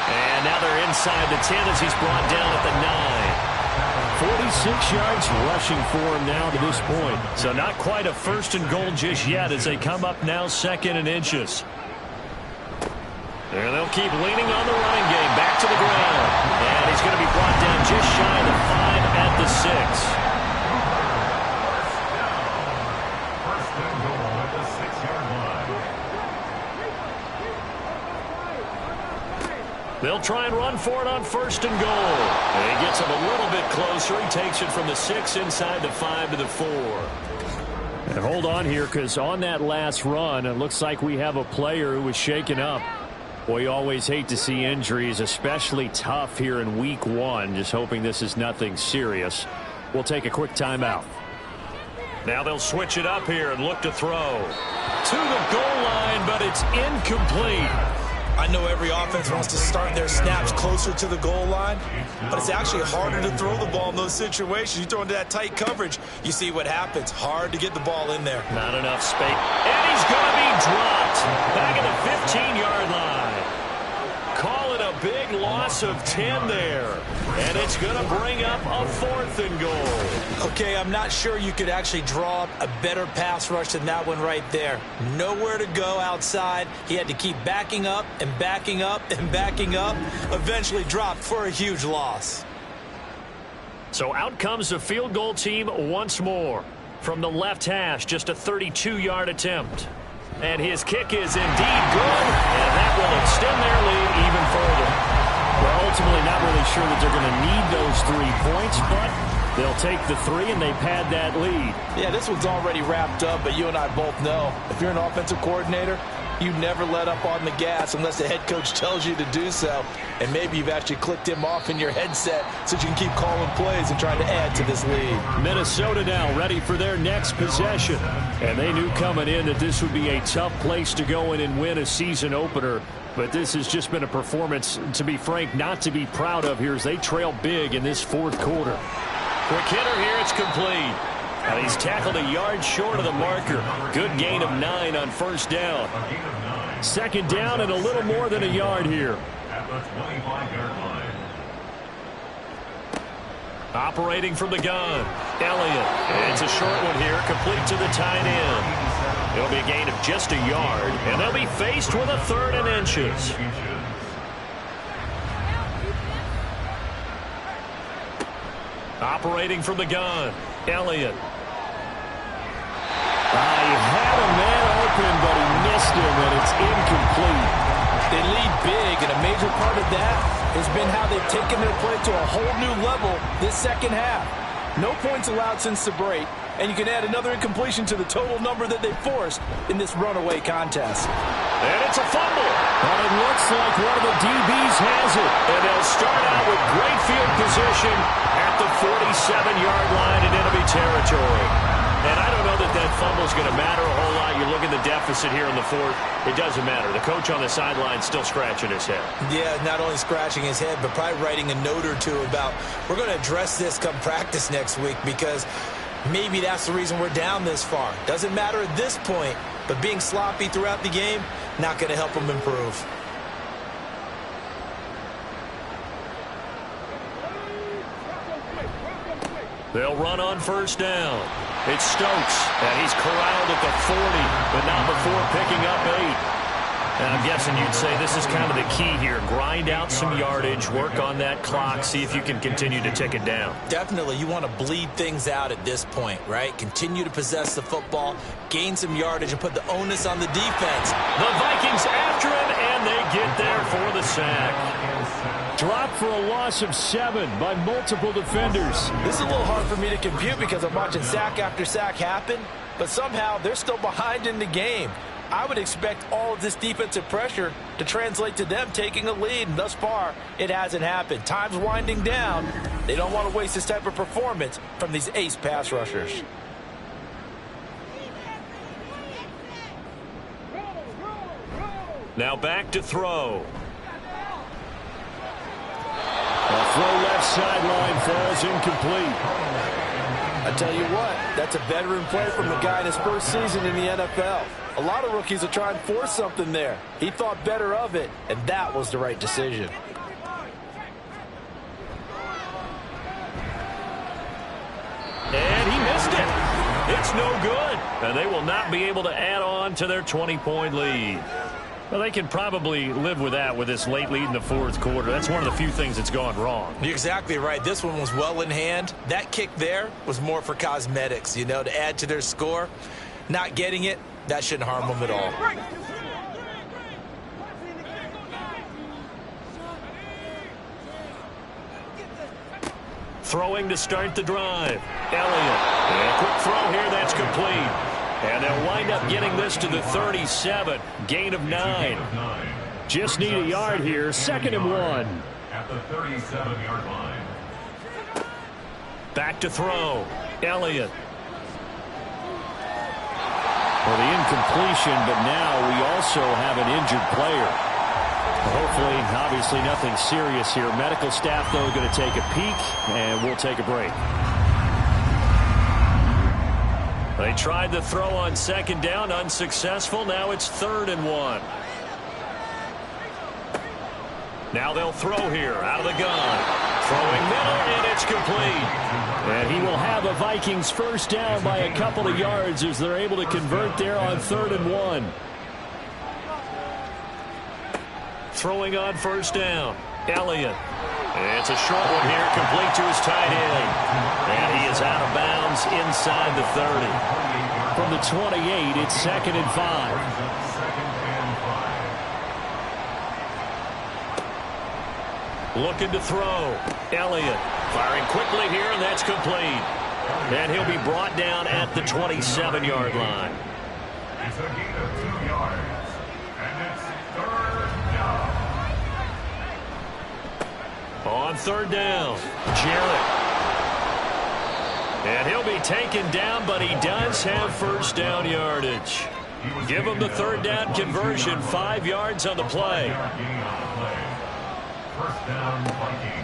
And now they're inside the 10 as he's brought down at the 9. 46 yards rushing for him now to this point. So not quite a 1st and goal just yet as they come up now 2nd and inches. And they'll keep leaning on the running game. Back to the ground. And he's going to be brought down just shy of the 5 at the 6. They'll try and run for it on 1st and goal. And he gets him a little bit closer. He takes it from the 6 inside the 5 to the 4. And hold on here, because on that last run, it looks like we have a player who was shaken up. Boy, you always hate to see injuries, especially tough here in week 1. Just hoping this is nothing serious. We'll take a quick timeout. Now they'll switch it up here and look to throw. To the goal line, but it's incomplete. I know every offense wants to start their snaps closer to the goal line, but it's actually harder to throw the ball in those situations. You throw into that tight coverage, you see what happens. Hard to get the ball in there. Not enough space. And he's going to be dropped back at the 15-yard line. Call it a big loss of 10 there. And it's going to bring up a 4th and goal. Okay, I'm not sure you could actually draw up a better pass rush than that one right there. Nowhere to go outside. He had to keep backing up and backing up and backing up. Eventually dropped for a huge loss. So out comes the field goal team once more. From the left hash, just a 32-yard attempt. And his kick is indeed good, and that will extend their lead even further. Well, ultimately not really sure that they're going to need those 3 points, but they'll take the 3 and they pad that lead. Yeah, this one's already wrapped up, but you and I both know if you're an offensive coordinator, you never let up on the gas unless the head coach tells you to do so. And maybe you've actually clicked him off in your headset so you can keep calling plays and trying to add to this lead. Minnesota now ready for their next possession. And they knew coming in that this would be a tough place to go in and win a season opener. But this has just been a performance, to be frank, not to be proud of here as they trail big in this 4th quarter. Quick hitter here, it's complete. And he's tackled a yard short of the marker. Good gain of 9 on 1st down. 2nd down and a little more than a yard here. At the 25-yard line. Operating from the gun, Elliott. It's a short one here, complete to the tight end. It'll be a gain of just a yard, and they'll be faced with a 3rd and inches. Operating from the gun, Elliott. open, but he missed him, and it's incomplete. They lead big, and a major part of that has been how they've taken their play to a whole new level this second half. No points allowed since the break, and you can add another incompletion to the total number that they forced in this runaway contest. And it's a fumble. But it looks like one of the DBs has it. And they'll start out with great field position at the 47-yard line in enemy territory. And I don't know that that fumble's going to matter a whole lot. You look at the deficit here in the fourth. It doesn't matter. The coach on the sideline still scratching his head. Yeah, not only scratching his head, but probably writing a note or two about, we're going to address this come practice next week, because maybe that's the reason we're down this far. Doesn't matter at this point, but being sloppy throughout the game, not going to help them improve. They'll run on first down. It's Stokes, and he's corralled at the 40, but not before picking up 8. And I'm guessing you'd say this is kind of the key here. Grind out some yardage, work on that clock, see if you can continue to tick it down. Definitely. You want to bleed things out at this point, right? Continue to possess the football, gain some yardage, and put the onus on the defense. The Vikings after him, and they get there for the sack. Dropped for a loss of 7 by multiple defenders. This is a little hard for me to compute because I'm watching sack after sack happen, but somehow they're still behind in the game. I would expect all of this defensive pressure to translate to them taking a lead, and thus far, it hasn't happened. Time's winding down. They don't want to waste this type of performance from these ace pass rushers. Now back to throw. The throw left sideline falls incomplete. I tell you what, that's a veteran play from the guy in his first season in the NFL. A lot of rookies will try and force something there. He thought better of it, and that was the right decision. And he missed it. It's no good. And they will not be able to add on to their 20-point lead. Well, they can probably live with that with this late lead in the fourth quarter. That's one of the few things that's gone wrong. You're exactly right. This one was well in hand. That kick there was more for cosmetics, you know, to add to their score. Not getting it, that shouldn't harm them at all. Throwing to start the drive. Elliott. And a quick throw here, that's complete. And they'll wind up getting this to the 37. Gain of 9. Just need a yard here. 2nd and 1. At the 37-yard line. Back to throw. Elliott. Well, the incompletion, but now we also have an injured player. Hopefully, obviously nothing serious here. Medical staff, though, going to take a peek, and we'll take a break. They tried the throw on 2nd down, unsuccessful. Now it's 3rd and 1. Now they'll throw here out of the gun. Throwing middle, and it's complete. And he will have a Vikings first down by a couple of yards as they're able to convert there on 3rd and 1. Throwing on first down. Elliott. It's a short one here, complete to his tight end. And he is out of bounds inside the 30. From the 28, it's 2nd and 5. Looking to throw. Elliott firing quickly here, and that's complete. And he'll be brought down at the 27-yard line. It's a gain of 2 yards. And it's 3rd down. On 3rd down, Jarrett. And he'll be taken down, but he does have first down yardage. Give him the 3rd down conversion, 5 yards on the play.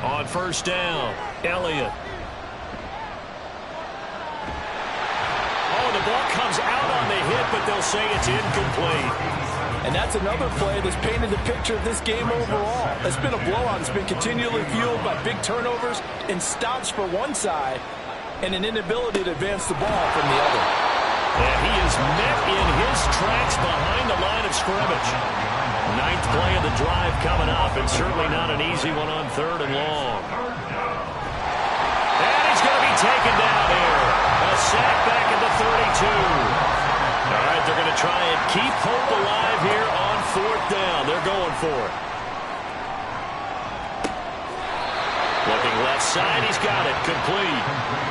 On first down, Elliott. Oh, the ball comes out on the hit, but they'll say it's incomplete. And that's another play that's painted the picture of this game overall. It's been a blowout. It's been continually fueled by big turnovers and stops for one side and an inability to advance the ball from the other. And he is met in his tracks behind the line of scrimmage. 9th play of the drive coming up, and certainly not an easy one on 3rd and long. And he's going to be taken down here. A sack back at the 32. All right, but they're going to try and keep hope alive here on 4th down. They're going for it. Looking left side, he's got it, complete.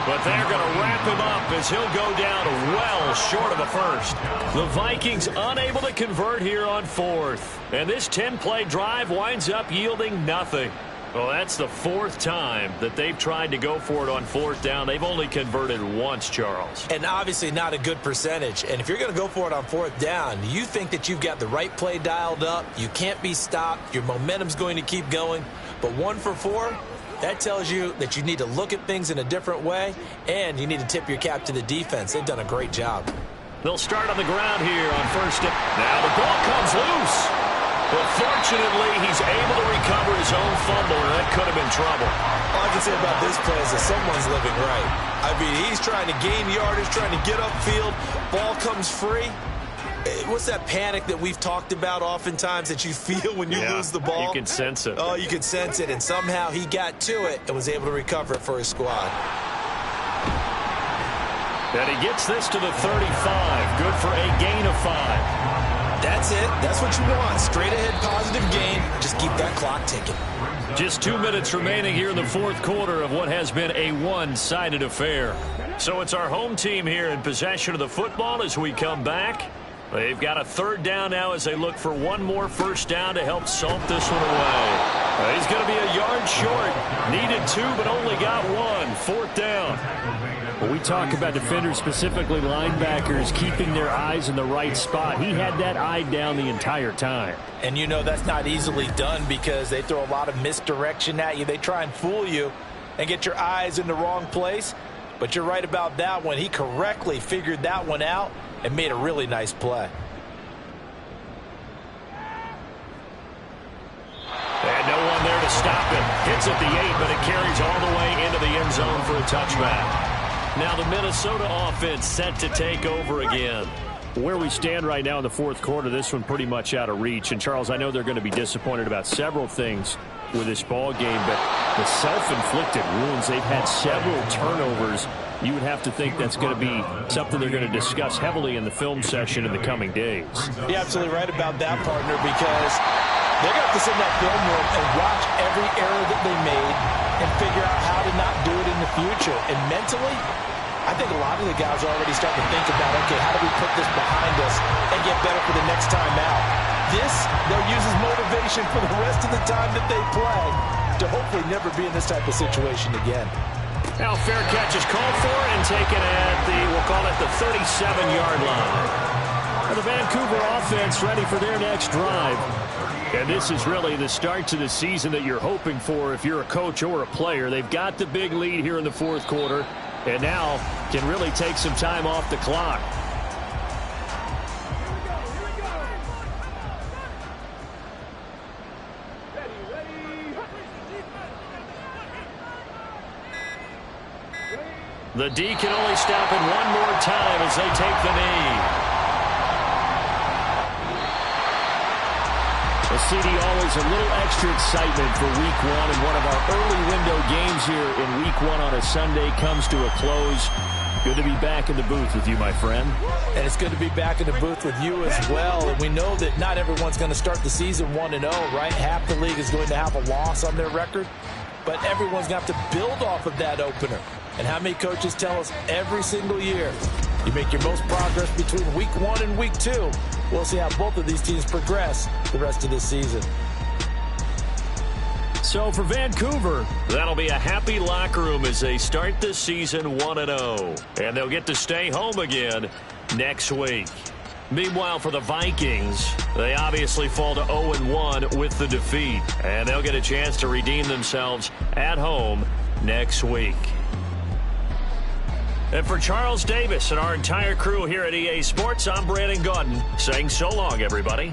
But they're going to wrap him up as he'll go down well short of a first. The Vikings unable to convert here on 4th. And this 10-play drive winds up yielding nothing. Well, that's the 4th time that they've tried to go for it on 4th down. They've only converted once, Charles. And obviously not a good percentage. And if you're going to go for it on 4th down, you think that you've got the right play dialed up. You can't be stopped. Your momentum's going to keep going. But 1 for 4, that tells you that you need to look at things in a different way, and you need to tip your cap to the defense. They've done a great job. They'll start on the ground here on 1st down. Now the ball comes loose. But fortunately, he's able to recover his own fumble, and that could have been trouble. All I can say about this play is that someone's living right. I mean, he's trying to gain yardage, trying to get upfield. Ball comes free. What's that panic that we've talked about oftentimes that you feel when you lose the ball? You can sense it. Oh, you can sense it, and somehow he got to it and was able to recover it for his squad. And he gets this to the 35. Good for a gain of 5. That's it. That's what you want. Straight ahead positive gain. Just keep that clock ticking. Just 2 minutes remaining here in the 4th quarter of what has been a one-sided affair. So it's our home team here in possession of the football as we come back. They've got a 3rd down now as they look for one more 1st down to help salt this one away. He's going to be a yard short. Needed 2, but only got 1. 4th down. Well, we talk about defenders, specifically linebackers, keeping their eyes in the right spot. He had that eye down the entire time. And you know that's not easily done because they throw a lot of misdirection at you. They try and fool you and get your eyes in the wrong place. But you're right about that one. He correctly figured that one out and made a really nice play. And no one there to stop him. Hits at the 8, but it carries all the way into the end zone for a touchback. Now the Minnesota offense set to take over again. Where we stand right now in the 4th quarter, this one pretty much out of reach. And, Charles, I know they're going to be disappointed about several things with this ball game, but the self-inflicted wounds, they've had several turnovers. You would have to think that's going to be something they're going to discuss heavily in the film session in the coming days. You're absolutely right about that, partner, because they're going to have to sit in that film room and watch every error that they made and figure out how to not do it in the future. And mentally, I think a lot of the guys are already starting to think about, okay, how do we put this behind us and get better for the next time out? This, they'll use as motivation for the rest of the time that they play to hopefully never be in this type of situation again. Now fair catch is called for and taken at the, we'll call it the 37-yard line. And the Vancouver offense ready for their next drive. And this is really the start to the season that you're hoping for if you're a coach or a player. They've got the big lead here in the 4th quarter, and now can really take some time off the clock. The D can only stop it one more time as they take the knee. Well, CD, always a little extra excitement for Week 1, and one of our early window games here in Week 1 on a Sunday comes to a close. Good to be back in the booth with you, my friend. And it's good to be back in the booth with you as well. And we know that not everyone's going to start the season 1-0, right? Half the league is going to have a loss on their record. But everyone's going to have to build off of that opener. And how many coaches tell us every single year, you make your most progress between Week 1 and Week 2. We'll see how both of these teams progress the rest of this season. So for Vancouver, that'll be a happy locker room as they start this season 1-0. And they'll get to stay home again next week. Meanwhile, for the Vikings, they obviously fall to 0-1 with the defeat. And they'll get a chance to redeem themselves at home next week. And for Charles Davis and our entire crew here at EA Sports, I'm Brandon Gaudin saying so long, everybody.